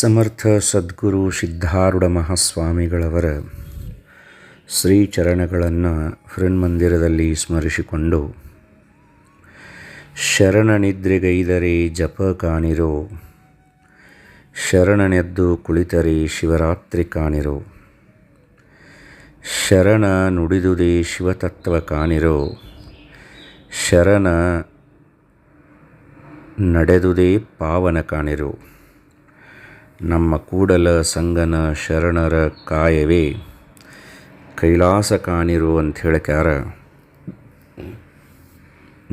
ಸಮರ್ಥ ಸದ್ಗುರು ಸಿದ್ಧಾರೂಢ ಮಹಾಸ್ವಾಮಿಗಳವರ ಶ್ರೀಚರಣಗಳನ್ನು ಹೃನ್ಮಂದಿರದಲ್ಲಿ ಸ್ಮರಿಸಿಕೊಂಡು, ಶರಣನಿದ್ರೆಗೈದರೆ ಜಪ ಕಾಣಿರೋ, ಶರಣನೆದ್ದು ಕುಳಿತರೆ ಶಿವರಾತ್ರಿ ಕಾಣಿರೋ, ಶರಣ ನುಡಿದುದೇ ಶಿವತತ್ವ ಕಾಣಿರೋ, ಶರಣ ನಡೆದುದೇ ಪಾವನ ಕಾಣಿರೋ. ನಮ್ಮ ಕೂಡಲ ಸಂಗನ ಶರಣರ ಕಾಯವೇ ಕೈಲಾಸ ಕಾಣಿರು ಅಂತ ಹೇಳ್ಕ್ಯಾರ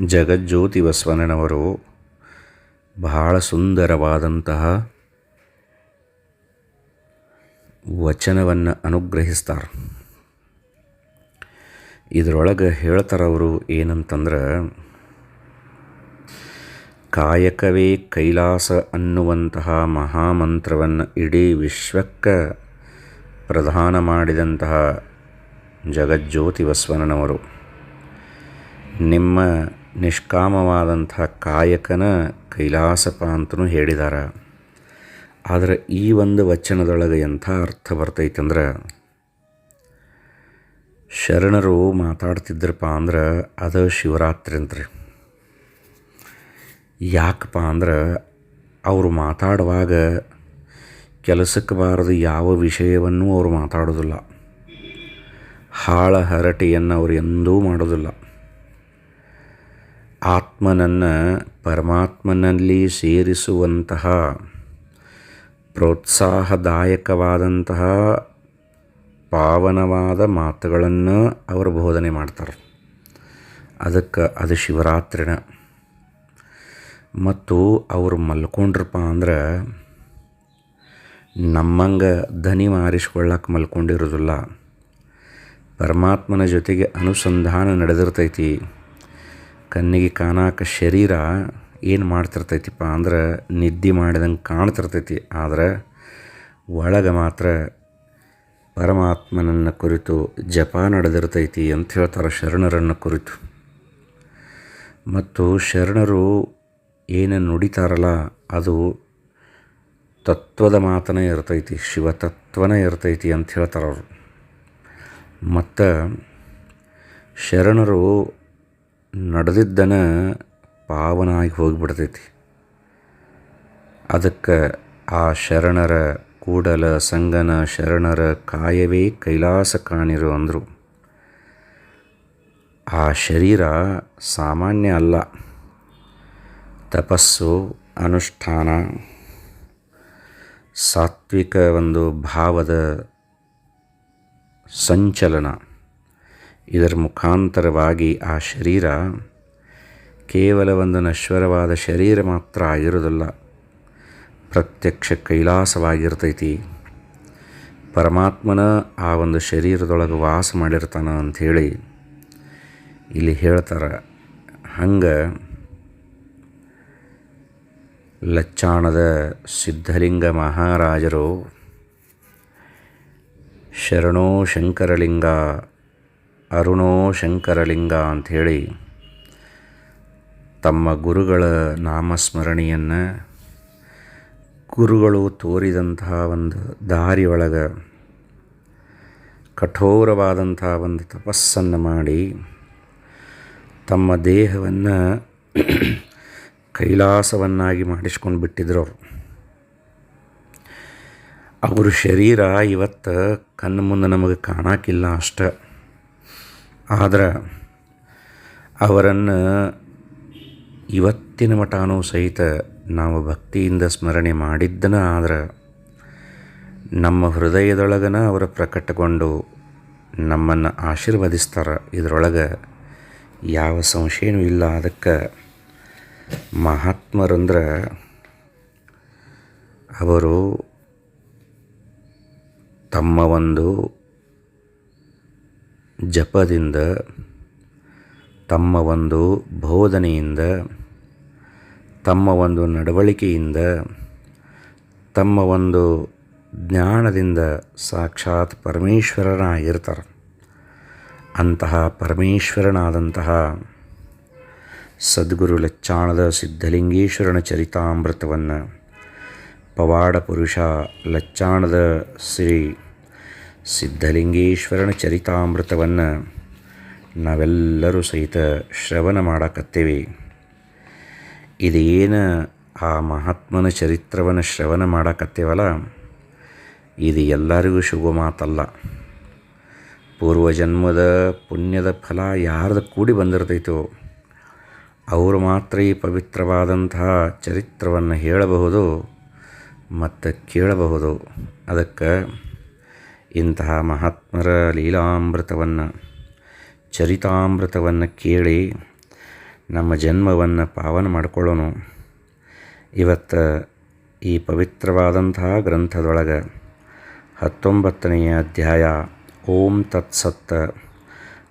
ಜಗಜ್ಯೋತಿ ಬಸವಣ್ಣನವರು. ಬಹಳ ಸುಂದರವಾದಂತಹ ವಚನವನ್ನು ಅನುಗ್ರಹಿಸ್ತಾರೆ. ಇದರೊಳಗೆ ಹೇಳ್ತಾರವರು ಏನಂತಂದ್ರೆ, ಕಾಯಕವೇ ಕೈಲಾಸ ಅನ್ನುವಂತಹ ಮಹಾಮಂತ್ರವನ್ನು ಇಡೀ ವಿಶ್ವಕ್ಕೆ ಪ್ರದಾನ ಮಾಡಿದಂತಹ ಜಗಜ್ಯೋತಿ ಬಸವಣ್ಣನವರು ನಿಮ್ಮ ನಿಷ್ಕಾಮವಾದಂತಹ ಕಾಯಕನ ಕೈಲಾಸಪ ಅಂತಲೂ ಹೇಳಿದ್ದಾರೆ. ಆದರೆ ಈ ಒಂದು ವಚನದೊಳಗೆ ಎಂಥ ಅರ್ಥ ಬರ್ತೈತಂದ್ರೆ, ಶರಣರು ಮಾತಾಡ್ತಿದ್ರಪ್ಪ ಅಂದ್ರೆ ಅದು ಶಿವರಾತ್ರಿ ಅಂತ್ರಿ. ಯಾಕಪ್ಪ ಅಂದ್ರೆ ಅವರು ಮಾತಾಡುವಾಗ ಕೆಲಸಕ್ಕೆ ಬಾರದು ಯಾವ ವಿಷಯವನ್ನು ಅವರು ಮಾತಾಡೋದಿಲ್ಲ. ಹಾಳ ಹರಟೆಯನ್ನು ಅವರು ಎಂದೂ ಮಾಡೋದಿಲ್ಲ. ಆತ್ಮನನ್ನು ಪರಮಾತ್ಮನಲ್ಲಿ ಸೇರಿಸುವಂತಹ ಪ್ರೋತ್ಸಾಹದಾಯಕವಾದಂತಹ ಪಾವನವಾದ ಮಾತುಗಳನ್ನು ಅವರು ಬೋಧನೆ ಮಾಡ್ತಾರೆ. ಅದಕ್ಕೆ ಅದು ಶಿವರಾತ್ರಿನ. ಮತ್ತು ಅವರು ಮಲ್ಕೊಂಡ್ರಪ್ಪ ಅಂದ್ರೆ ನಮ್ಮಂಗೆ ದನಿ ಮಾರಿಸ್ಕೊಳ್ಳಕ್ಕೆ ಮಲ್ಕೊಂಡಿರೋದಿಲ್ಲ. ಪರಮಾತ್ಮನ ಜೊತೆಗೆ ಅನುಸಂಧಾನ ನಡೆದಿರ್ತೈತಿ. ಕಣ್ಣಿಗೆ ಕಾಣಾಕ ಶರೀರ ಏನು ಮಾಡ್ತಿರ್ತೈತಿಪ್ಪ ಅಂದ್ರೆ ನಿದ್ದೆ ಮಾಡಿದಂಗೆ ಕಾಣ್ತಿರ್ತೈತಿ. ಆದರೆ ಒಳಗೆ ಮಾತ್ರ ಪರಮಾತ್ಮನನ್ನು ಕುರಿತು ಜಪ ನಡೆದಿರ್ತೈತಿ ಅಂತ ಹೇಳ್ತಾರೆ ಶರಣರನ್ನು ಕುರಿತು. ಮತ್ತು ಶರಣರು ಏನು ನುಡಿತಾರಲ್ಲ ಅದು ತತ್ವದ ಮಾತನೇ ಇರ್ತೈತಿ, ಶಿವತತ್ವನೇ ಇರ್ತೈತಿ ಅಂತ ಹೇಳ್ತಾರೆ ಅವರು. ಮತ್ತು ಶರಣರು ನಡೆದಿದ್ದನ ಪಾವನ ಆಗಿ ಹೋಗಿಬಿಡ್ತೈತಿ. ಅದಕ್ಕೆ ಆ ಶರಣರ ಕೂಡಲ ಸಂಗನ ಶರಣರ ಕಾಯವೇ ಕೈಲಾಸ ಕಾಣಿರು ಅಂದರು. ಆ ಶರೀರ ಸಾಮಾನ್ಯ ಅಲ್ಲ. ತಪಸ್ಸು, ಅನುಷ್ಠಾನ, ಸಾತ್ವಿಕ ಒಂದು ಭಾವದ ಸಂಚಲನ, ಇದರ ಮುಖಾಂತರವಾಗಿ ಆ ಶರೀರ ಕೇವಲ ಒಂದು ನಶ್ವರವಾದ ಶರೀರ ಮಾತ್ರ ಆಗಿರೋದಿಲ್ಲ, ಪ್ರತ್ಯಕ್ಷ ಕೈಲಾಸವಾಗಿರ್ತೈತಿ. ಪರಮಾತ್ಮನ ಆ ಒಂದು ಶರೀರದೊಳಗೆ ವಾಸ ಮಾಡಿರ್ತಾನ ಅಂಥೇಳಿ ಇಲ್ಲಿ ಹೇಳ್ತಾರೆ. ಹಂಗೆ ಲಚ್ಚಾಣದ ಸಿದ್ಧಲಿಂಗ ಮಹಾರಾಜರು ಶರಣೋ ಶಂಕರಲಿಂಗ ಅರುಣೋ ಶಂಕರಲಿಂಗ ಅಂಥೇಳಿ ತಮ್ಮ ಗುರುಗಳ ನಾಮಸ್ಮರಣೆಯನ್ನು, ಗುರುಗಳು ತೋರಿದಂತಹ ಒಂದು ದಾರಿಯೊಳಗೆ ಕಠೋರವಾದಂಥ ಒಂದು ತಪಸ್ಸನ್ನು ಮಾಡಿ ತಮ್ಮ ದೇಹವನ್ನು ಕೈಲಾಸವನ್ನಾಗಿ ಮಾಡಿಸ್ಕೊಂಡು ಬಿಟ್ಟಿದ್ರು ಅವರು. ಅವ್ರ ಶರೀರ ಇವತ್ತು ಕಣ್ಣು ಮುಂದೆ ನಮಗೆ ಕಾಣಕ್ಕಿಲ್ಲ ಅಷ್ಟೆ. ಆದ್ರೆ ಅವರನ್ನು ಇವತ್ತಿನ ಮಟನೂ ಸಹಿತ ನಾವು ಭಕ್ತಿಯಿಂದ ಸ್ಮರಣೆ ಮಾಡಿದ್ದನ ಆದ್ರೆ ನಮ್ಮ ಹೃದಯದೊಳಗನ ಅವರು ಪ್ರಕಟಗೊಂಡು ನಮ್ಮನ್ನು ಆಶೀರ್ವದಿಸ್ತಾರೆ. ಇದರೊಳಗೆ ಯಾವ ಸಂಶಯನೂ ಇಲ್ಲ. ಅದಕ್ಕೆ ಮಹಾತ್ಮರಂದ್ರೆ ಅವರು ತಮ್ಮ ಒಂದು ಜಪದಿಂದ, ತಮ್ಮ ಒಂದು ಬೋಧನೆಯಿಂದ, ತಮ್ಮ ಒಂದು ನಡವಳಿಕೆಯಿಂದ, ತಮ್ಮ ಒಂದು ಜ್ಞಾನದಿಂದ ಸಾಕ್ಷಾತ್ ಪರಮೇಶ್ವರನಾಗಿರ್ತಾರೆ. ಅಂತಹ ಪರಮೇಶ್ವರನಾದಂತಹ ಸದ್ಗುರು ಲಚ್ಚಾಣದ ಸಿದ್ಧಲಿಂಗೇಶ್ವರನ ಚರಿತಾಮೃತವನ್ನು ಪವಾಡ ಪುರುಷ ಲಚ್ಚಾಣದ ಶ್ರೀ ಸಿದ್ಧಲಿಂಗೇಶ್ವರನ ಚರಿತಾಮೃತವನ್ನು ನಾವೆಲ್ಲರೂ ಸಹಿತ ಶ್ರವಣ ಮಾಡಕತ್ತೇವೆ. ಇದೇನು ಆ ಮಹಾತ್ಮನ ಚರಿತ್ರವನ್ನು ಶ್ರವಣ ಮಾಡಕತ್ತೇವಲ್ಲ, ಇದು ಎಲ್ಲರಿಗೂ ಶುಭ ಮಾತಲ್ಲ. ಪೂರ್ವಜನ್ಮದ ಪುಣ್ಯದ ಫಲ ಯಾರ್ದು ಕೂಡಿ ಬಂದಿರ್ತೈತೋ ಅವರು ಮಾತ್ರ ಈ ಪವಿತ್ರವಾದಂತಹ ಚರಿತ್ರವನ್ನು ಹೇಳಬಹುದು ಮತ್ತು ಕೇಳಬಹುದು. ಅದಕ್ಕೆ ಇಂತಹ ಮಹಾತ್ಮರ ಲೀಲಾಮೃತವನ್ನು ಚರಿತಾಮೃತವನ್ನು ಕೇಳಿ ನಮ್ಮ ಜನ್ಮವನ್ನು ಪಾವನ ಮಾಡಿಕೊಳ್ಳೋಣ. ಇವತ್ತು ಈ ಪವಿತ್ರವಾದಂತಹ ಗ್ರಂಥದೊಳಗೆ 19ನೆಯ ಅಧ್ಯಾಯ ಓಂ ತತ್ಸತ್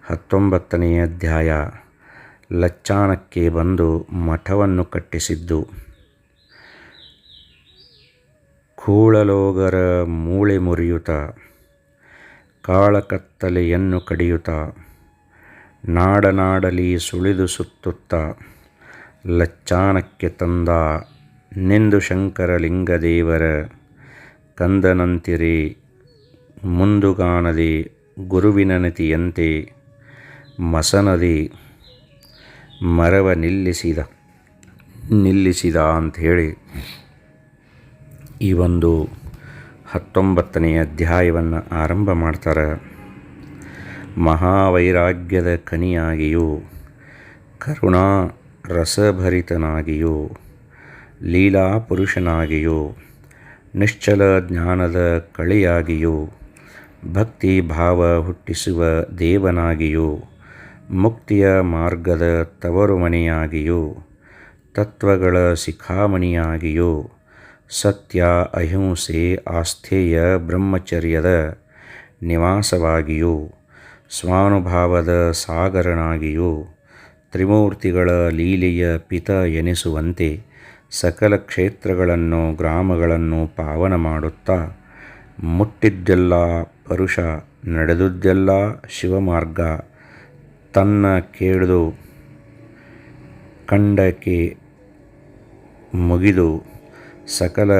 19ನೆಯ ಅಧ್ಯಾಯ ಲಚ್ಚಾಣಕ್ಕೆ ಬಂದು ಮಠವನ್ನು ಕಟ್ಟಿಸಿದ್ದು. ಕೂಳಲೋಗರ ಮೂಳೆ ಮುರಿಯುತ್ತ ಕಾಳಕತ್ತಲೆಯನ್ನು ಕಡಿಯುತ್ತ ನಾಡನಾಡಲಿ ಸುಳಿದು ಸುತ್ತುತ್ತ ಲಚ್ಚಾಣಕ್ಕೆ ತಂದ ನಿಂದು ಶಂಕರಲಿಂಗದೇವರ ಕಂದನಂತಿರಿ ಮುಂದುಗಾನದಿ ಗುರುವಿನ ನತಿಯಂತೆ ಮಸನದಿ ಮರವ ನಿಲ್ಲಿಸಿದ ಅಂಥೇಳಿ ಈ ಒಂದು 19ನೆಯ ಅಧ್ಯಾಯವನ್ನು ಆರಂಭ ಮಾಡ್ತಾರೆ. ಮಹಾವೈರಾಗ್ಯದ ಕನಿಯಾಗಿಯೂ ಕರುಣಾ ರಸಭರಿತನಾಗಿಯೂ ಲೀಲಾ ಪುರುಷನಾಗಿಯೂ ನಿಶ್ಚಲ ಜ್ಞಾನದ ಕಳೆಯಾಗಿಯೂ ಭಕ್ತಿ ಭಾವ ಹುಟ್ಟಿಸುವ ದೇವನಾಗಿಯೂ ಮುಕ್ತಿಯ ಮಾರ್ಗದ ತವರು ಮನೆಯಾಗಿಯೂ ತತ್ವಗಳ ಶಿಖಾಮಣಿಯಾಗಿಯೂ ಸತ್ಯ ಅಹಿಂಸೆ ಆಸ್ಥೇಯ ಬ್ರಹ್ಮಚರ್ಯದ ನಿವಾಸವಾಗಿಯೂ ಸ್ವಾನುಭಾವದ ಸಾಗರನಾಗಿಯೂ ತ್ರಿಮೂರ್ತಿಗಳ ಲೀಲೆಯ ಪಿತ ಎನಿಸುವಂತೆ ಸಕಲ ಕ್ಷೇತ್ರಗಳನ್ನು ಗ್ರಾಮಗಳನ್ನು ಪಾವನ ಮಾಡುತ್ತಾ ಮುಟ್ಟಿದ್ದೆಲ್ಲ ಪರುಷ ನಡೆದುದೆಲ್ಲ ಶಿವಮಾರ್ಗ ತನ್ನ ಕೇಳಿದು ಕಂಡಕ್ಕೆ ಮುಗಿದು ಸಕಲ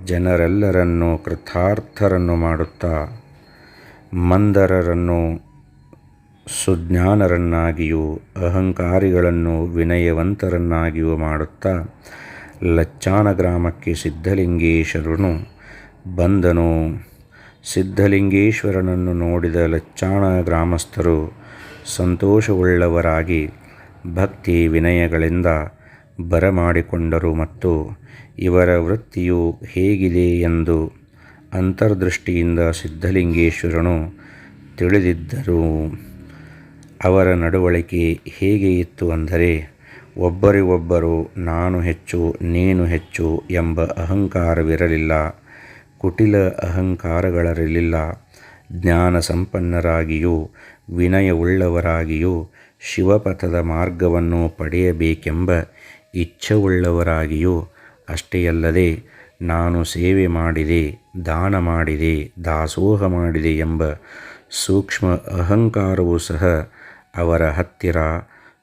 ಜನರೆಲ್ಲರನ್ನು ಕೃತಾರ್ಥರನ್ನು ಮಾಡುತ್ತಾ ಮಂದರರನ್ನು ಸುಜ್ಞಾನರನ್ನಾಗಿಯೂ ಅಹಂಕಾರಿಗಳನ್ನು ವಿನಯವಂತರನ್ನಾಗಿಯೂ ಮಾಡುತ್ತಾ ಲಚ್ಚಾಣ ಗ್ರಾಮಕ್ಕೆ ಸಿದ್ಧಲಿಂಗೇಶ್ವರನು ಬಂದನು. ಸಿದ್ಧಲಿಂಗೇಶ್ವರನನ್ನು ನೋಡಿದ ಲಚ್ಚಾಣ ಗ್ರಾಮಸ್ಥರು ಸಂತೋಷವುಳ್ಳವರಾಗಿ ಭಕ್ತಿ ವಿನಯಗಳಿಂದ ಬರಮಾಡಿಕೊಂಡರು ಮತ್ತು ಇವರ ವೃತ್ತಿಯು ಹೇಗಿದೆ ಎಂದು ಅಂತರ್ದೃಷ್ಟಿಯಿಂದ ಸಿದ್ಧಲಿಂಗೇಶ್ವರನು ತಿಳಿದಿದ್ದರು. ಅವರ ನಡವಳಿಕೆ ಹೇಗೆ ಇತ್ತು ಅಂದರೆ, ಒಬ್ಬರಿಗೊಬ್ಬರು ನಾನು ಹೆಚ್ಚು ನೀನು ಹೆಚ್ಚು ಎಂಬ ಅಹಂಕಾರವಿರಲಿಲ್ಲ, ಕುಟಿಲ ಅಹಂಕಾರಗಳಿರಲಿಲ್ಲ. ಜ್ಞಾನ ಸಂಪನ್ನರಾಗಿಯೂ ವಿನಯವುಳ್ಳವರಾಗಿಯೂ ಶಿವಪಥದ ಮಾರ್ಗವನ್ನು ಪಡೆಯಬೇಕೆಂಬ ಇಚ್ಛೆಯುಳ್ಳವರಾಗಿಯೂ ಅಷ್ಟೇ ಅಲ್ಲದೆ ನಾನು ಸೇವೆ ಮಾಡಿದೆ, ದಾನ ಮಾಡಿದೆ, ದಾಸೋಹ ಮಾಡಿದೆ ಎಂಬ ಸೂಕ್ಷ್ಮ ಅಹಂಕಾರವೂ ಸಹ ಅವರ ಹತ್ತಿರ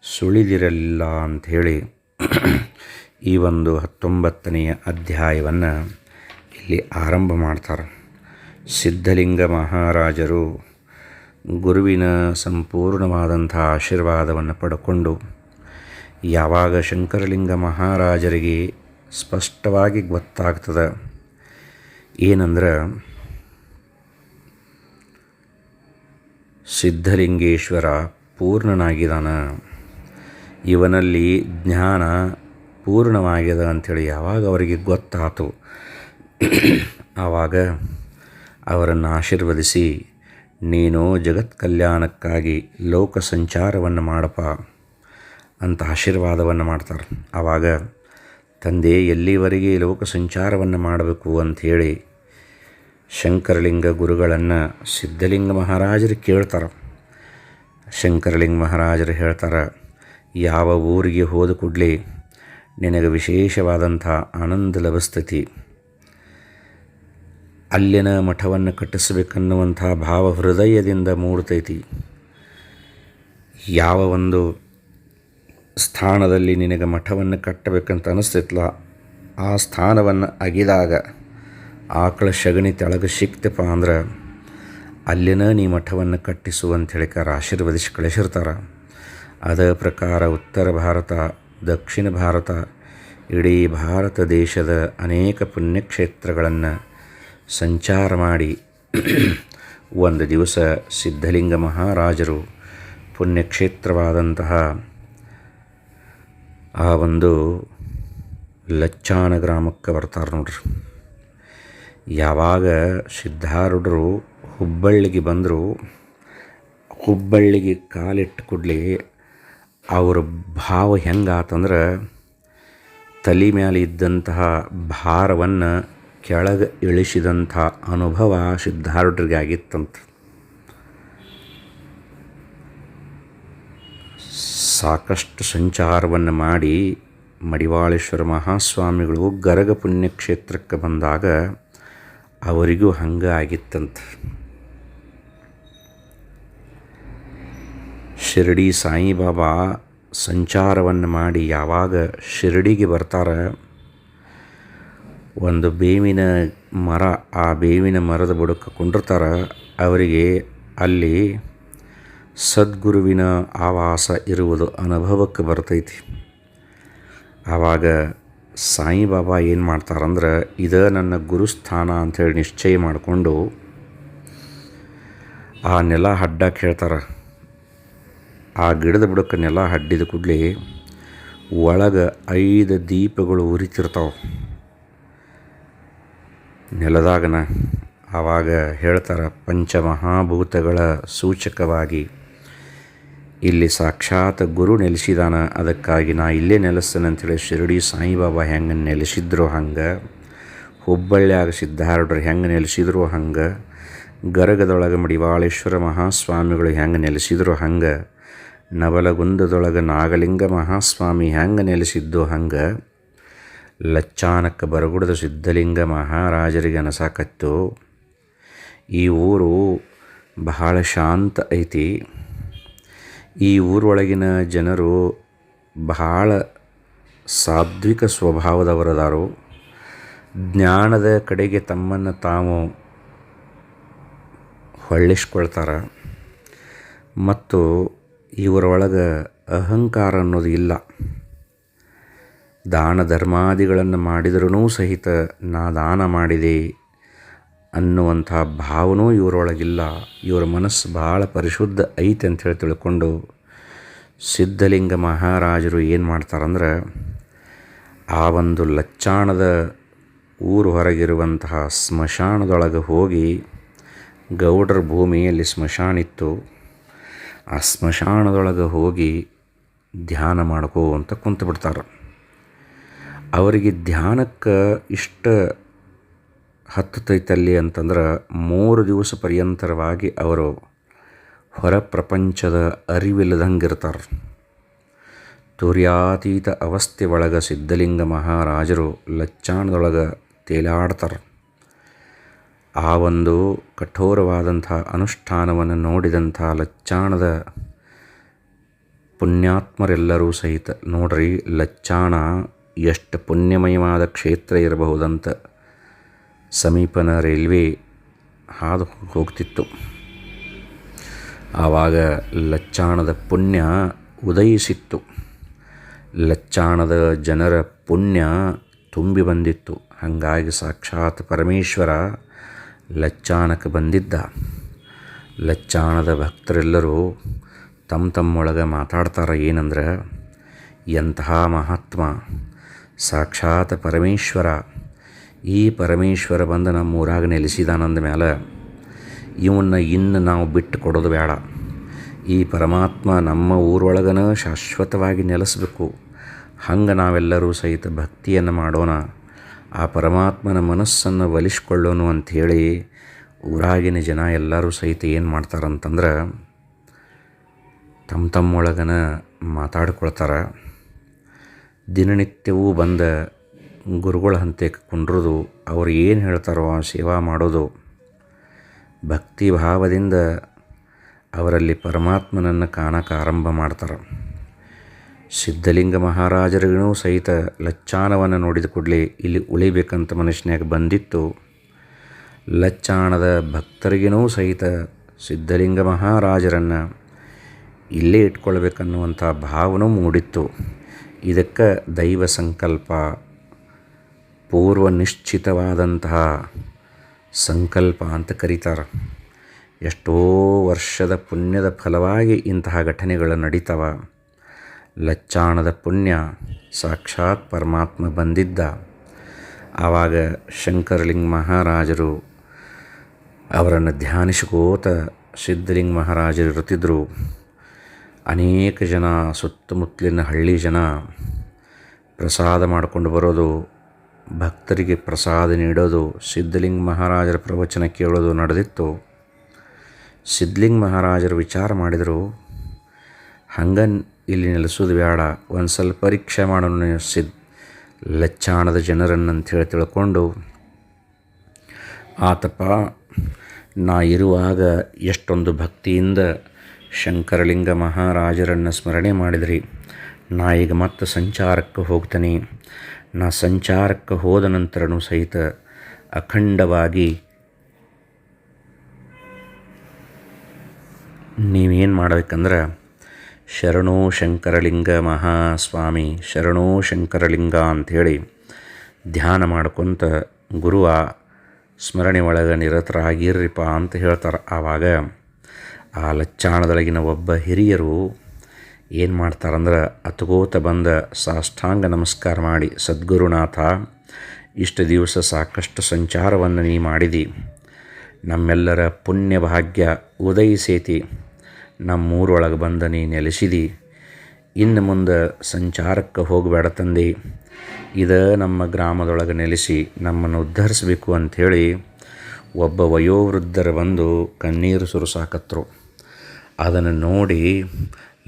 ಸುಳಿದಿರಲಿಲ್ಲ ಅಂಥೇಳಿ ಈ ಒಂದು 19ನೆಯ ಅಧ್ಯಾಯವನ್ನು ಇಲ್ಲಿ ಆರಂಭ ಮಾಡ್ತಾರೆ. ಸಿದ್ಧಲಿಂಗ ಮಹಾರಾಜರು ಗುರುವಿನ ಸಂಪೂರ್ಣವಾದಂಥ ಆಶೀರ್ವಾದವನ್ನು ಪಡ್ಕೊಂಡು ಯಾವಾಗ ಶಂಕರಲಿಂಗ ಮಹಾರಾಜರಿಗೆ ಸ್ಪಷ್ಟವಾಗಿ ಗೊತ್ತಾಗ್ತದೆ ಏನಂದ್ರೆ, ಸಿದ್ಧಲಿಂಗೇಶ್ವರ ಪೂರ್ಣನಾಗಿದ್ದಾನ, ಇವನಲ್ಲಿ ಜ್ಞಾನ ಪೂರ್ಣವಾಗಿದೆ ಅಂಥೇಳಿ ಯಾವಾಗ ಅವರಿಗೆ ಗೊತ್ತಾಯಿತು, ಆವಾಗ ಅವರನ್ನು ಆಶೀರ್ವದಿಸಿ ನೀನು ಜಗತ್ ಕಲ್ಯಾಣಕ್ಕಾಗಿ ಲೋಕ ಸಂಚಾರವನ್ನು ಮಾಡಪ್ಪ ಅಂತ ಆಶೀರ್ವಾದವನ್ನು ಮಾಡ್ತಾರೆ. ಆವಾಗ ತಂದೆ ಎಲ್ಲಿವರೆಗೆ ಲೋಕ ಸಂಚಾರವನ್ನು ಮಾಡಬೇಕು ಅಂಥೇಳಿ ಶಂಕರಲಿಂಗ ಗುರುಗಳನ್ನು ಸಿದ್ಧಲಿಂಗ ಮಹಾರಾಜರು ಕೇಳ್ತಾರೆ. ಶಂಕರಲಿಂಗ ಮಹಾರಾಜರು ಹೇಳ್ತಾರೆ, ಯಾವ ಊರಿಗೆ ಹೋದ ಕೂಡಲೇ ನಿನಗೆ ವಿಶೇಷವಾದಂಥ ಆನಂದ ಲಭಿಸ್ತೈತಿ, ಅಲ್ಲಿನ ಮಠವನ್ನು ಕಟ್ಟಿಸಬೇಕನ್ನುವಂಥ ಭಾವ ಹೃದಯದಿಂದ ಮೂಡ್ತೈತಿ. ಯಾವ ಒಂದು ಸ್ಥಾನದಲ್ಲಿ ನಿನಗೆ ಮಠವನ್ನು ಕಟ್ಟಬೇಕಂತ ಅನಿಸ್ತೈತಲ್ಲ ಆ ಸ್ಥಾನವನ್ನು ಅಗಿದಾಗ ಆಕಳ ಸಗಣಿ ತೆಳಗೆ ಸಿಕ್ತಪ್ಪ ಅಂದ್ರೆ ಅಲ್ಲಿನ ನೀ ಮಠವನ್ನು ಕಟ್ಟಿಸು ಅಂತ ಹೇಳಿಕಾರ ಆಶೀರ್ವದಿಸಿ ಕಳಿಸಿರ್ತಾರೆ. ಅದೇ ಪ್ರಕಾರ ಉತ್ತರ ಭಾರತ, ದಕ್ಷಿಣ ಭಾರತ, ಇಡೀ ಭಾರತ ದೇಶದ ಅನೇಕ ಪುಣ್ಯಕ್ಷೇತ್ರಗಳನ್ನು ಸಂಚಾರ ಮಾಡಿ ಒಂದು ದಿವಸ ಸಿದ್ಧಲಿಂಗ ಮಹಾರಾಜರು ಪುಣ್ಯಕ್ಷೇತ್ರವಾದಂತಹ ಆ ಒಂದು ಲಚ್ಚಾನ ಗ್ರಾಮಕ್ಕೆ ಬರ್ತಾರೆ ನೋಡ್ರಿ. ಯಾವಾಗ ಸಿದ್ಧಾರೂಢರು ಹುಬ್ಬಳ್ಳಿಗೆ ಬಂದರು, ಹುಬ್ಬಳ್ಳಿಗೆ ಕಾಲಿಟ್ಟು ಕೂಡಲೇ ಅವ್ರ ಭಾವ ಹೆಂಗಾತಂದ್ರೆ ತಲೆ ಮೇಲೆ ಇದ್ದಂತಹ ಭಾರವನ್ನು ಕೆಳಗೆ ಇಳಿಸಿದಂಥ ಅನುಭವ ಸಿದ್ಧಾರೂಢರಿಗೆ ಆಗಿತ್ತಂತ. ಸಾಕಷ್ಟು ಸಂಚಾರವನ್ನು ಮಾಡಿ ಮಡಿವಾಳೇಶ್ವರ ಮಹಾಸ್ವಾಮಿಗಳು ಗರಗ ಪುಣ್ಯಕ್ಷೇತ್ರಕ್ಕೆ ಬಂದಾಗ ಅವರಿಗೂ ಹಂಗೆ ಆಗಿತ್ತಂತ. ಶಿರಡಿ ಸಾಯಿಬಾಬಾ ಸಂಚಾರವನ್ನು ಮಾಡಿ ಯಾವಾಗ ಶಿರಡಿಗೆ ಬರ್ತಾರೆ, ಒಂದು ಬೇವಿನ ಮರ, ಆ ಬೇವಿನ ಮರದ ಬುಡಕ್ಕೆ ಕುಂಡಿರ್ತಾರೆ. ಅವರಿಗೆ ಅಲ್ಲಿ ಸದ್ಗುರುವಿನ ಆವಾಸ ಇರುವುದು ಅನುಭವಕ್ಕೆ ಬರ್ತೈತಿ. ಆವಾಗ ಸಾಯಿಬಾಬಾ ಏನು ಮಾಡ್ತಾರಂದ್ರೆ, ಇದು ನನ್ನ ಗುರುಸ್ಥಾನ ಅಂಥೇಳಿ ನಿಶ್ಚಯ ಮಾಡಿಕೊಂಡು ಆ ನೆಲ ಹಡ್ಡಕ್ಕೆ ಹೇಳ್ತಾರೆ. ಆ ಗಿಡದ ಬುಡಕ್ಕೆ ನೆಲ ಹಡ್ಡಿದ ಕೂಡಲೇ ಒಳಗೆ 5 ದೀಪಗಳು ಉರಿತಿರ್ತಾವೆ ನೆಲದಾಗನ. ಆವಾಗ ಹೇಳ್ತಾರೆ, ಪಂಚಮಹಾಭೂತಗಳ ಸೂಚಕವಾಗಿ ಇಲ್ಲಿ ಸಾಕ್ಷಾತ್ ಗುರು ನೆಲೆಸಿದಾನ, ಅದಕ್ಕಾಗಿ ನಾ ಇಲ್ಲೇ ನೆಲೆಸ್ತೇನೆ ಅಂಥೇಳಿ ಶಿರಡಿ ಸಾಯಿಬಾಬಾ ಹೆಂಗೆ ನೆಲೆಸಿದ್ರು ಹಂಗೆ, ಹುಬ್ಬಳ್ಳಿಯಾಗ ಸಿದ್ಧಾರೂಢರು ಹೆಂಗೆ ನೆಲೆಸಿದ್ರು ಹಂಗೆ, ಗರಗದೊಳಗೆ ಮಡಿವಾಳೇಶ್ವರ ಮಹಾಸ್ವಾಮಿಗಳು ಹೆಂಗೆ ನೆಲೆಸಿದ್ರು ಹಂಗೆ, ನವಲಗುಂದದೊಳಗೆ ನಾಗಲಿಂಗ ಮಹಾಸ್ವಾಮಿ ಹೆಂಗೆ ನೆಲೆಸಿದ್ದು ಹಂಗೆ, ಲಚ್ಚಾನಕ್ಕೆ ಬರಗುಡದ ಸಿದ್ಧಲಿಂಗ ಮಹಾರಾಜರಿಗೆ ಅನಸಾಕತ್ತು ಈ ಊರು ಬಹಳ ಶಾಂತ ಐತಿ, ಈ ಊರೊಳಗಿನ ಜನರು ಬಹಳ ಸಾತ್ವಿಕ ಸ್ವಭಾವದವರದಾರು, ಜ್ಞಾನದ ಕಡೆಗೆ ತಮ್ಮನ್ನು ತಾವು ಹೊಳ್ಳಿಸ್ಕೊಳ್ತಾರೆ, ಮತ್ತು ಇವರೊಳಗೆ ಅಹಂಕಾರ ಅನ್ನೋದು ಇಲ್ಲ. ದಾನ ಧರ್ಮಾದಿಗಳನ್ನು ಮಾಡಿದ್ರೂ ಸಹಿತ ನಾ ದಾನ ಮಾಡಿದೆ ಅನ್ನುವಂಥ ಭಾವನೂ ಇವರೊಳಗಿಲ್ಲ. ಇವರ ಮನಸ್ಸು ಭಾಳ ಪರಿಶುದ್ಧ ಐತೆ ಅಂಥೇಳಿ ತಿಳ್ಕೊಂಡು ಸಿದ್ಧಲಿಂಗ ಮಹಾರಾಜರು ಏನು ಮಾಡ್ತಾರಂದ್ರೆ, ಆ ಒಂದು ಲಚ್ಚಾಣದ ಊರು ಹೊರಗಿರುವಂತಹ ಸ್ಮಶಾನದೊಳಗೆ ಹೋಗಿ, ಗೌಡರ ಭೂಮಿಯಲ್ಲಿ ಸ್ಮಶಾನ ಇತ್ತು, ಆ ಸ್ಮಶಾನದೊಳಗೆ ಹೋಗಿ ಧ್ಯಾನ ಮಾಡ್ಕೋ ಅಂತ ಕುಂತುಬಿಡ್ತಾರೆ. ಅವರಿಗೆ ಧ್ಯಾನಕ್ಕೆ ಇಷ್ಟ ಹತ್ತತೈತಲ್ಲಿ ಅಂತಂದ್ರೆ 3 ದಿವಸ ಪರ್ಯಂತರವಾಗಿ ಅವರು ಹೊರ ಪ್ರಪಂಚದ ಅರಿವಿಲ್ಲದಂಗೆ ಇರ್ತಾರೆ. ತುರ್ಯಾತೀತ ಅವಸ್ಥೆ ಒಳಗೆ ಸಿದ್ಧಲಿಂಗ ಮಹಾರಾಜರು ಲಚ್ಚಾಣದೊಳಗೆ ತೇಲಾಡ್ತಾರೆ. ಆ ಒಂದು ಕಠೋರವಾದಂಥ ಅನುಷ್ಠಾನವನ್ನು ನೋಡಿದಂಥ ಲಚ್ಚಾಣದ ಪುಣ್ಯಾತ್ಮರೆಲ್ಲರೂ ಸಹಿತ, ನೋಡ್ರಿ ಲಚ್ಚಾಣ ಎಷ್ಟು ಪುಣ್ಯಮಯವಾದ ಕ್ಷೇತ್ರ ಇರಬಹುದಂತ ಸಮೀಪನ ರೈಲ್ವೆ ಹಾದು ಹೋಗ್ತಿತ್ತು. ಆವಾಗ ಲಚ್ಚಾಣದ ಪುಣ್ಯ ಉದಯಿಸಿತ್ತು, ಲಚ್ಚಾಣದ ಜನರ ಪುಣ್ಯ ತುಂಬಿ ಬಂದಿತ್ತು. ಹಾಗಾಗಿ ಸಾಕ್ಷಾತ್ ಪರಮೇಶ್ವರ ಲಚ್ಚಾಣಕ್ಕೆ ಬಂದಿದ್ದ. ಲಚ್ಚಾಣದ ಭಕ್ತರೆಲ್ಲರೂ ತಮ್ಮೊಳಗೆ ಮಾತಾಡ್ತಾರೆ ಏನಂದ್ರೆ, ಎಂತಹ ಮಹಾತ್ಮ ಸಾಕ್ಷಾತ್ ಪರಮೇಶ್ವರ, ಈ ಪರಮೇಶ್ವರ ಬಂದು ನಮ್ಮ ಊರಾಗ ನೆಲೆಸಿದಾನಂದ ಮೇಲೆ ಇವನ್ನ ಇನ್ನು ನಾವು ಬಿಟ್ಟು ಕೊಡೋದು ಬೇಡ. ಈ ಪರಮಾತ್ಮ ನಮ್ಮ ಊರೊಳಗನ ಶಾಶ್ವತವಾಗಿ ನೆಲೆಸಬೇಕು. ಹಂಗೆ ನಾವೆಲ್ಲರೂ ಸಹಿತ ಭಕ್ತಿಯನ್ನು ಮಾಡೋಣ, ಆ ಪರಮಾತ್ಮನ ಮನಸ್ಸನ್ನು ಒಲಿಸ್ಕೊಳ್ಳೋಣ ಅಂಥೇಳಿ ಊರಾಗಿನ ಜನ ಎಲ್ಲರೂ ಸಹಿತ ಏನು ಮಾಡ್ತಾರಂತಂದ್ರೆ, ತಮ್ಮೊಳಗನ ಮಾತಾಡ್ಕೊಳ್ತಾರೆ. ದಿನನಿತ್ಯವೂ ಬಂದ ಗುರುಗಳ ಹಂತಕ್ಕೆ ಕುಂಡ್ರೋದು, ಅವ್ರು ಏನು ಹೇಳ್ತಾರೋ ಆ ಸೇವಾ ಮಾಡೋದು, ಭಕ್ತಿ ಭಾವದಿಂದ ಅವರಲ್ಲಿ ಪರಮಾತ್ಮನನ್ನು ಕಾಣಕ್ಕೆ ಆರಂಭ ಮಾಡ್ತಾರೆ. ಸಿದ್ಧಲಿಂಗ ಮಹಾರಾಜರಿಗೂ ಸಹಿತ ಲಚ್ಚಾನವನ್ನು ನೋಡಿದ ಕೂಡಲೇ ಇಲ್ಲಿ ಉಳಿಬೇಕಂತ ಮನುಷ್ಯನಾಗ ಬಂದಿತ್ತು. ಲಚ್ಚಾಣದ ಭಕ್ತರಿಗೂ ಸಹಿತ ಸಿದ್ಧಲಿಂಗ ಮಹಾರಾಜರನ್ನು ಇಲ್ಲೇ ಇಟ್ಕೊಳ್ಬೇಕನ್ನುವಂಥ ಭಾವನೂ ಮೂಡಿತ್ತು. ಇದಕ್ಕೆ ದೈವ ಸಂಕಲ್ಪ, ಪೂರ್ವ ನಿಶ್ಚಿತವಾದಂತಹ ಸಂಕಲ್ಪ ಅಂತ ಕರೀತಾರೆ. ಎಷ್ಟೋ ವರ್ಷದ ಪುಣ್ಯದ ಫಲವಾಗಿ ಇಂತಹ ಘಟನೆಗಳು ನಡೀತವ. ಲಚ್ಚಾಣದ ಪುಣ್ಯ ಸಾಕ್ಷಾತ್ ಪರಮಾತ್ಮ ಬಂದಿದ್ದ. ಆವಾಗ ಶಂಕರಲಿಂಗ ಮಹಾರಾಜರು ಅವರನ್ನು ಧ್ಯಾನಿಸ್ಕೋತ ಸಿದ್ಧಲಿಂಗ ಮಹಾರಾಜರು ಇರುತ್ತಿದ್ದರು. ಅನೇಕ ಜನ ಸುತ್ತಮುತ್ತಲಿನ ಹಳ್ಳಿ ಜನ ಪ್ರಸಾದ ಮಾಡಿಕೊಂಡು ಬರೋದು, ಭಕ್ತರಿಗೆ ಪ್ರಸಾದ ನೀಡೋದು, ಸಿದ್ಧಲಿಂಗ ಮಹಾರಾಜರ ಪ್ರವಚನ ಕೇಳೋದು ನಡೆದಿತ್ತು. ಸಿದ್ಧಲಿಂಗ ಮಹಾರಾಜರು ವಿಚಾರ ಮಾಡಿದರು, ಹಂಗೆ ಇಲ್ಲಿ ನೆಲೆಸೋದು ಬೇಡ, ಒಂದು ಸ್ವಲ್ಪ ಪರೀಕ್ಷೆ ಮಾಡೋಣ ಲಚ್ಚಾಣದ ಜನರನ್ನಂಥೇಳಿ ತಿಳ್ಕೊಂಡು, ಆತಪ್ಪ ನಾ ಇರುವಾಗ ಎಷ್ಟೊಂದು ಭಕ್ತಿಯಿಂದ ಶಂಕರಲಿಂಗ ಮಹಾರಾಜರನ್ನು ಸ್ಮರಣೆ ಮಾಡಿದ್ರಿ, ನಾ ಈಗ ಮತ್ತೆ ಸಂಚಾರಕ್ಕೆ ಹೋಗ್ತೀನಿ. ನಾ ಸಂಚಾರಕ್ಕೆ ಹೋದ ನಂತರನೂ ಸಹಿತ ಅಖಂಡವಾಗಿ ನೀವೇನು ಮಾಡಬೇಕಂದ್ರೆ, ಶರಣೋ ಶಂಕರಲಿಂಗ ಮಹಾಸ್ವಾಮಿ, ಶರಣೋ ಶಂಕರಲಿಂಗ ಅಂಥೇಳಿ ಧ್ಯಾನ ಮಾಡ್ಕೊತ ಗುರುವ ಸ್ಮರಣೆ ಒಳಗೆ ನಿರತರಾಗಿರ್ರಿಪ್ಪ ಅಂತ ಹೇಳ್ತಾರೆ. ಆವಾಗ ಆ ಲಚ್ಚಾಣದೊಳಗಿನ ಒಬ್ಬ ಹಿರಿಯರು ಏನು ಮಾಡ್ತಾರಂದ್ರೆ, ಅತಗೋತ ಬಂದ ಸಾಷ್ಟಾಂಗ ನಮಸ್ಕಾರ ಮಾಡಿ, ಸದ್ಗುರುನಾಥ, ಇಷ್ಟು ದಿವಸ ಸಾಕಷ್ಟು ಸಂಚಾರವನ್ನು ನೀ ಮಾಡಿದಿ, ನಮ್ಮೆಲ್ಲರ ಪುಣ್ಯ ಭಾಗ್ಯ ಉದಯಿಸೇತಿ, ನಮ್ಮೂರೊಳಗೆ ಬಂದ ನೀ ನೆಲೆಸಿದಿ, ಇನ್ನು ಮುಂದೆ ಸಂಚಾರಕ್ಕೆ ಹೋಗಬೇಡ ತಂದೆ, ಇದು ನಮ್ಮ ಗ್ರಾಮದೊಳಗೆ ನೆಲೆಸಿ ನಮ್ಮನ್ನು ಉದ್ಧರಿಸಬೇಕು ಅಂಥೇಳಿ ಒಬ್ಬ ವಯೋವೃದ್ಧರು ಬಂದು ಕಣ್ಣೀರು ಸುರಿಸಾಕತ್ರು. ಅದನ್ನು ನೋಡಿ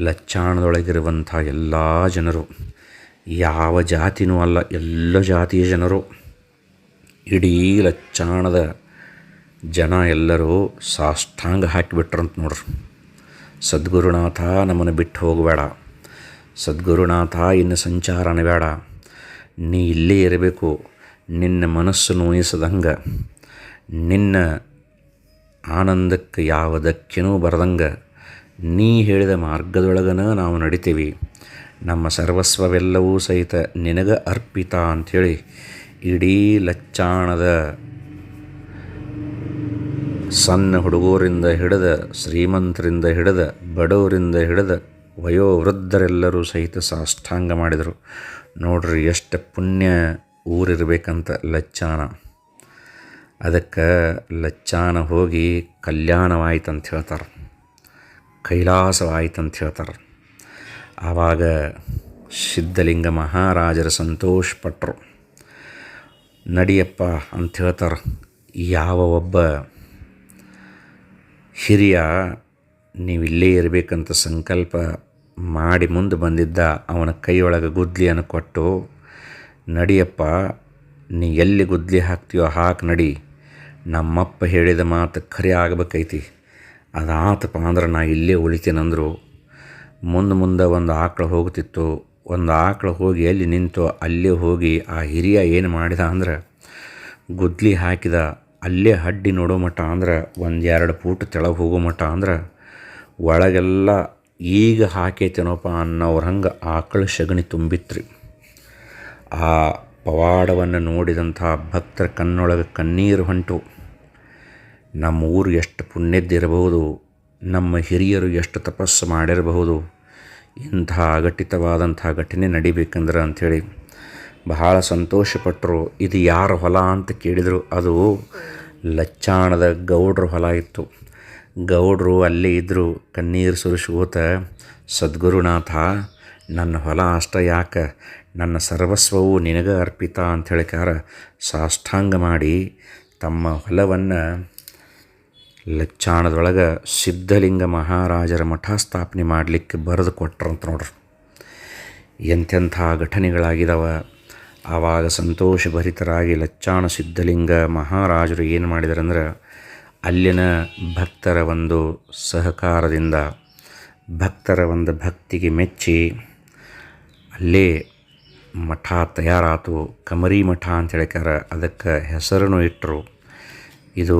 ಲಚ್ಚಾಣದೊಳಗಿರುವಂಥ ಎಲ್ಲ ಜನರು, ಯಾವ ಜಾತಿನೂ ಅಲ್ಲ, ಎಲ್ಲ ಜಾತಿಯ ಜನರು, ಇಡೀ ಲಚ್ಚಾಣದ ಜನ ಎಲ್ಲರೂ ಸಾಷ್ಟಾಂಗ ಹಾಕಿಬಿಟ್ರಂತ ನೋಡ್ರಿ. ಸದ್ಗುರುನಾಥ, ನಮ್ಮನ್ನು ಬಿಟ್ಟು ಹೋಗಬೇಡ, ಸದ್ಗುರುನಾಥ, ಇನ್ನು ಸಂಚಾರ ಅನಬೇಡ, ನೀ ಇಲ್ಲೇ ಇರಬೇಕು, ನಿನ್ನ ಮನಸ್ಸು ನೋಯಿಸದಂಗೆ, ನಿನ್ನ ಆನಂದಕ್ಕೆ ಯಾವ ಧಕ್ಕೆನೂ ಬರದಂಗೆ ನೀ ಹೇಳಿದ ಮಾರ್ಗದೊಳಗನ ನಾವು ನಡಿತೀವಿ, ನಮ್ಮ ಸರ್ವಸ್ವವೆಲ್ಲವೂ ಸಹಿತ ನಿನಗೆ ಅರ್ಪಿತ ಅಂಥೇಳಿ ಇಡೀ ಲಚ್ಚಾಣದ ಸಣ್ಣ ಹುಡುಗರಿಂದ ಹಿಡಿದ ಶ್ರೀಮಂತರಿಂದ ಹಿಡಿದ ಬಡವರಿಂದ ಹಿಡಿದ ವಯೋವೃದ್ಧರೆಲ್ಲರೂ ಸಹಿತ ಸಾಷ್ಟಾಂಗ ಮಾಡಿದರು. ನೋಡ್ರಿ ಎಷ್ಟು ಪುಣ್ಯ ಊರಿರ್ಬೇಕಂತ ಲಚ್ಚಾಣ. ಅದಕ್ಕೆ ಲಚ್ಚಾಣ ಹೋಗಿ ಕಲ್ಯಾಣವಾಯ್ತಂತ ಹೇಳ್ತಾರೆ, ಕೈಲಾಸವಾಯ್ತಂತ ಹೇಳ್ತಾರೆ. ಆವಾಗ ಸಿದ್ಧಲಿಂಗ ಮಹಾರಾಜರು ಸಂತೋಷಪಟ್ಟರು. ನಡಿಯಪ್ಪ ಅಂತ ಹೇಳ್ತಾರೆ. ಯಾವ ಒಬ್ಬ ಹಿರಿಯ ನೀವಿಲ್ಲೇ ಇರಬೇಕಂತ ಸಂಕಲ್ಪ ಮಾಡಿ ಮುಂದೆ ಬಂದಿದ್ದ, ಅವನ ಕೈಯೊಳಗೆ ಗುದ್ಲಿಯನ್ನು ಕೊಟ್ಟು, ನಡಿಯಪ್ಪ, ನೀ ಎಲ್ಲಿ ಗುದ್ಲಿ ಹಾಕ್ತೀಯೋ ಹಾಕಿ ನಡಿ, ನಮ್ಮಪ್ಪ ಹೇಳಿದ ಮಾತು ಖರೆ ಆಗಬೇಕೈತಿ, ಅದಾತಪ್ಪ ಅಂದ್ರೆ ನಾ ಇಲ್ಲೇ ಉಳಿತೀನಂದರು. ಮುಂದೆ ಒಂದು ಆಕಳು ಹೋಗ್ತಿತ್ತು. ಒಂದು ಆಕಳು ಹೋಗಿ ಎಲ್ಲಿ ನಿಂತೋ ಅಲ್ಲೇ ಹೋಗಿ ಆ ಹಿರಿಯ ಏನು ಮಾಡಿದ ಅಂದ್ರೆ, ಗುದ್ಲಿ ಹಾಕಿದ, ಅಲ್ಲೇ ಹಡ್ಡಿ ನೋಡೋ ಮಟ್ಟ ಅಂದ್ರೆ 1-2 ಫೂಟ್ ತೆಳಗೆ ಹೋಗೋ ಮಟ್ಟ ಅಂದ್ರೆ ಒಳಗೆಲ್ಲ ಈಗ ಹಾಕೈತೇನೋಪ್ಪ ಅನ್ನೋರು ಹಂಗೆ ಆಕಳು ಸಗಣಿ ತುಂಬಿತ್ರಿ. ಆ ಪವಾಡವನ್ನು ನೋಡಿದಂಥ ಭಕ್ತರ ಕಣ್ಣೊಳಗೆ ಕಣ್ಣೀರು ಹೊಂಟು. ನಮ್ಮ ಊರು ಎಷ್ಟು ಪುಣ್ಯದ್ದಿರಬಹುದು, ನಮ್ಮ ಹಿರಿಯರು ಎಷ್ಟು ತಪಸ್ಸು ಮಾಡಿರಬಹುದು, ಇಂಥ ಅಘಟಿತವಾದಂಥ ಘಟನೆ ನಡಿಬೇಕಂದ್ರೆ ಅಂಥೇಳಿ ಬಹಳ ಸಂತೋಷಪಟ್ಟರು. ಇದು ಯಾರ ಹೊಲ ಅಂತ ಕೇಳಿದರು. ಅದು ಲಚ್ಚಾಣದ ಗೌಡ್ರ ಹೊಲ ಇತ್ತು. ಗೌಡ್ರು ಅಲ್ಲೇ ಇದ್ದರು. ಕಣ್ಣೀರು ಸುರಿಸ್ಕೋತ, ಸದ್ಗುರುನಾಥ, ನನ್ನ ಹೊಲ ಅಷ್ಟ ಯಾಕೆ, ನನ್ನ ಸರ್ವಸ್ವವು ನಿನಗೆ ಅರ್ಪಿತ ಅಂಥೇಳಿಕಾರ ಸಾಷ್ಟಾಂಗ ಮಾಡಿ ತಮ್ಮ ಹೊಲವನ್ನು ಲಚ್ಚಾಣದೊಳಗೆ ಸಿದ್ಧಲಿಂಗ ಮಹಾರಾಜರ ಮಠ ಸ್ಥಾಪನೆ ಮಾಡಲಿಕ್ಕೆ ಬರೆದು ಕೊಟ್ರಂತ ನೋಡ್ರಿ. ಎಂತೆಂಥ ಘಟನೆಗಳಾಗಿದ್ದಾವ. ಆವಾಗ ಸಂತೋಷಭರಿತರಾಗಿ ಲಚ್ಚಾಣ ಸಿದ್ಧಲಿಂಗ ಮಹಾರಾಜರು ಏನು ಮಾಡಿದಾರಂದ್ರೆ, ಅಲ್ಲಿನ ಭಕ್ತರ ಒಂದು ಸಹಕಾರದಿಂದ, ಭಕ್ತರ ಒಂದು ಭಕ್ತಿಗೆ ಮೆಚ್ಚಿ ಅಲ್ಲೇ ಮಠ ತಯಾರಾತು. ಕಮರಿ ಮಠ ಅಂತ ಹೇಳ್ಯಾರ. ಅದಕ್ಕೆ ಹೆಸರನ್ನು ಇಟ್ಟರು. ಇದು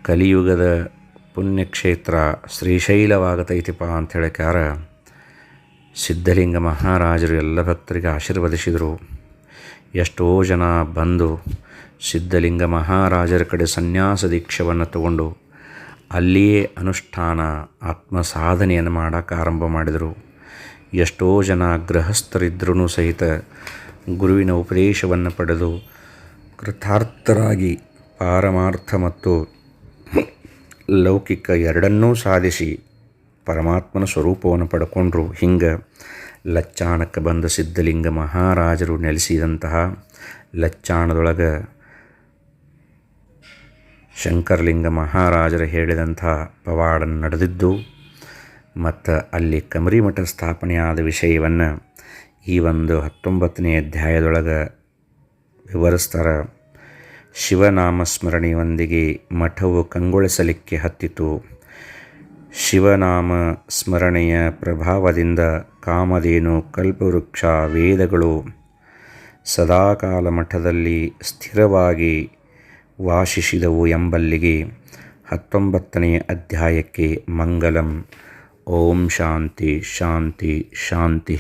ಕಲಿಯುಗದ ಪುಣ್ಯಕ್ಷೇತ್ರ ಶ್ರೀಶೈಲವಾಗತೈತಿಪ್ಪ ಅಂತ ಹೇಳ್ಯಾರ. ಸಿದ್ಧಲಿಂಗ ಮಹಾರಾಜರು ಎಲ್ಲ ಭಕ್ತರಿಗೆ ಆಶೀರ್ವದಿಸಿದರು. ಎಷ್ಟೋ ಜನ ಬಂದು ಸಿದ್ಧಲಿಂಗ ಮಹಾರಾಜರ ಕಡೆ ಸನ್ಯಾಸ ದೀಕ್ಷೆಯನ್ನು ತಗೊಂಡು ಅಲ್ಲಿಯೇ ಅನುಷ್ಠಾನ ಆತ್ಮ ಸಾಧನೆಯನ್ನು ಮಾಡೋಕ್ಕೆ ಆರಂಭ ಮಾಡಿದರು. ಎಷ್ಟೋ ಜನ ಗೃಹಸ್ಥರಿದ್ರೂ ಸಹಿತ ಗುರುವಿನ ಉಪದೇಶವನ್ನು ಪಡೆದು ಕೃತಾರ್ಥರಾಗಿ ಪಾರಮಾರ್ಥ ಮತ್ತು ಲೌಕಿಕ ಎರಡನ್ನೂ ಸಾಧಿಸಿ ಪರಮಾತ್ಮನ ಸ್ವರೂಪವನ್ನು ಪಡ್ಕೊಂಡ್ರು. ಹಿಂಗೆ ಲಚ್ಚಾಣಕ್ಕೆ ಬಂದ ಸಿದ್ಧಲಿಂಗ ಮಹಾರಾಜರು ನೆಲೆಸಿದಂತಹ ಲಚ್ಚಾಣದೊಳಗೆ ಶಂಕರಲಿಂಗ ಮಹಾರಾಜರು ಹೇಳಿದಂಥ ಪವಾಡ ನಡೆದಿದ್ದು ಮತ್ತು ಅಲ್ಲಿ ಕಮರಿ ಮಠ ಸ್ಥಾಪನೆಯಾದ ವಿಷಯವನ್ನು ಈ ಒಂದು 19ನೇ ಅಧ್ಯಾಯದೊಳಗೆ ವಿವರಿಸ್ತಾರೆ. ಶಿವನಾಮಸ್ಮರಣೆಯೊಂದಿಗೆ ಮಠವು ಕಂಗೊಳಿಸಲಿಕ್ಕೆ ಹತ್ತಿತು. ಶಿವನಾಮ ಸ್ಮರಣೆಯ ಪ್ರಭಾವದಿಂದ ಕಾಮಧೇನು, ಕಲ್ಪವೃಕ್ಷ, ವೇದಗಳು ಸದಾಕಾಲ ಮಠದಲ್ಲಿ ಸ್ಥಿರವಾಗಿ ವಾಸಿಸಿದವು ಎಂಬಲ್ಲಿಗೆ 19ನೇ ಅಧ್ಯಾಯಕ್ಕೆ ಮಂಗಲಂ. ಓಂ ಶಾಂತಿ ಶಾಂತಿ ಶಾಂತಿ.